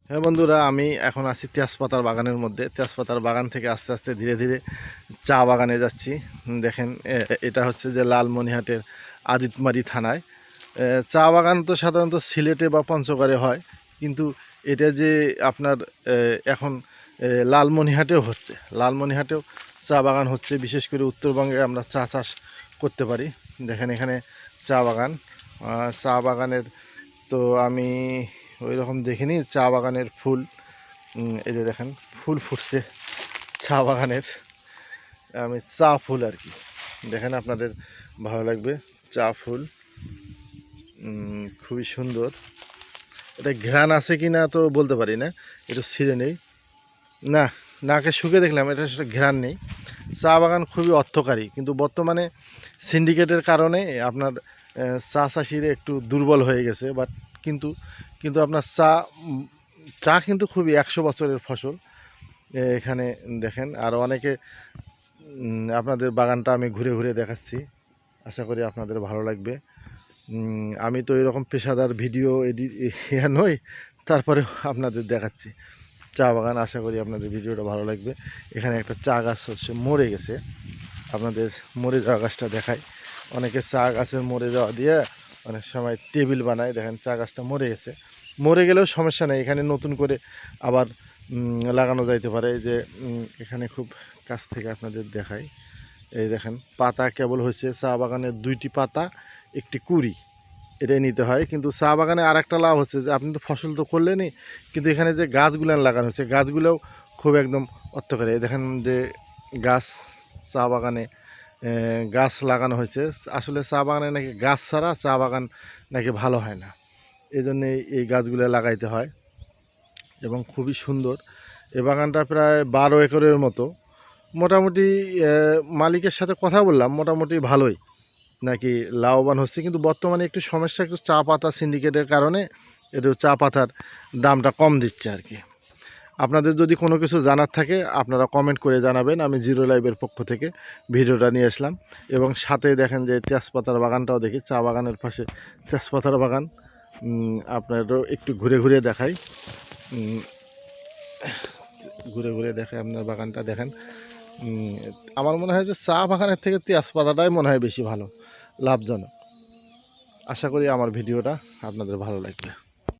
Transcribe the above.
হ্যাঁ বন্ধুরা, আমি এখন আছি তেজপাতার বাগানের মধ্যে। তেজপাতার বাগান থেকে আস্তে আস্তে ধীরে ধীরে চা বাগানে যাচ্ছি। দেখেন, এটা হচ্ছে যে লালমনিরহাটের আদিতমারি থানায়। চা বাগান তো সাধারণত সিলেটে বা পঞ্চগড়ে হয়, কিন্তু এটা যে আপনার এখন লালমনিরহাটেও হচ্ছে। লালমনিরহাটেও চা বাগান হচ্ছে, বিশেষ করে উত্তরবঙ্গে আমরা চা চাষ করতে পারি। দেখেন এখানে চা বাগান, চা বাগানের তো আমি ওই রকম দেখিনি। চা বাগানের ফুল, এই যে দেখেন ফুল ফুটছে চা বাগানের। আমি চা ফুল আর কি, দেখেন আপনাদের ভালো লাগবে। চা ফুল খুবই সুন্দর। এটা ঘ্রাণ আছে কি না তো বলতে পারি না, এটা ছিঁড়ে নেই না, নাকে শুকে দেখলাম এটা সেটা ঘ্রাণ নেই। চা বাগান খুবই অর্থকারী, কিন্তু বর্তমানে সিন্ডিকেটের কারণে আপনার চা চাষিরা একটু দুর্বল হয়ে গেছে। বাট কিন্তু কিন্তু আপনার চা কিন্তু খুবই 100 বছরের ফসল। এখানে দেখেন আর অনেকে, আপনাদের বাগানটা আমি ঘুরে ঘুরে দেখাচ্ছি, আশা করি আপনাদের ভালো লাগবে। আমি তো এরকম পেশাদার ভিডিও নই, তারপরেও আপনাদের দেখাচ্ছি চা বাগান। আশা করি আপনাদের ভিডিওটা ভালো লাগবে। এখানে একটা চা গাছ হচ্ছে মরে গেছে, আপনাদের মরে যাওয়া গাছটা দেখায়। অনেকে চা গাছের মরে যাওয়া দিয়ে অনেক সময় টেবিল বানায়। দেখেন চা গাছটা মরে গেছে, মরে গেলেও সমস্যা নেই, এখানে নতুন করে আবার লাগানো যাইতে পারে। এই যে এখানে খুব কাছ থেকে আপনাদের দেখাই, এই দেখেন পাতা কেবল হয়েছে চা বাগানের 2টি পাতা, একটি কুড়ি, এটাই নিতে হয়। কিন্তু চা বাগানে আর একটা লাভ হচ্ছে যে আপনি তো ফসল তো করলেনই, কিন্তু এখানে যে গাছগুলো লাগানো হচ্ছে গাছগুলোও খুব একদম অর্থকারী। দেখেন যে গাছ, চা বাগানে গাছ লাগানো হয়েছে। আসলে চা বাগানে নাকি গাছ ছাড়া চা বাগান নাকি ভালো হয় না, এই জন্যে এই গাছগুলো লাগাইতে হয় এবং খুবই সুন্দর। এই বাগানটা প্রায় 12 একরের মতো। মোটামুটি মালিকের সাথে কথা বললাম, মোটামুটি ভালোই নাকি লাভবান হচ্ছে। কিন্তু বর্তমানে একটু সমস্যা, একটু চা পাতা সিন্ডিকেটের কারণে একটু চা পাতার দামটা কম দিচ্ছে আর কি। আপনাদের যদি কোনো কিছু জানার থাকে আপনারা কমেন্ট করে জানাবেন। আমি জিরো লাইভের পক্ষ থেকে ভিডিওটা নিয়ে আসলাম। এবং সাথে দেখেন যে তেজপাতার বাগানটাও দেখি, চা বাগানের পাশে তেজপাতার বাগান। আপনারও একটু ঘুরে ঘুরে দেখাই, ঘুরে ঘুরে দেখাই আপনার বাগানটা দেখেন। আমার মনে হয় যে চা বাগানের থেকে তেজপাতাটাই মনে হয় বেশি ভালো লাভজনক। আশা করি আমার ভিডিওটা আপনাদের ভালো লাগবে।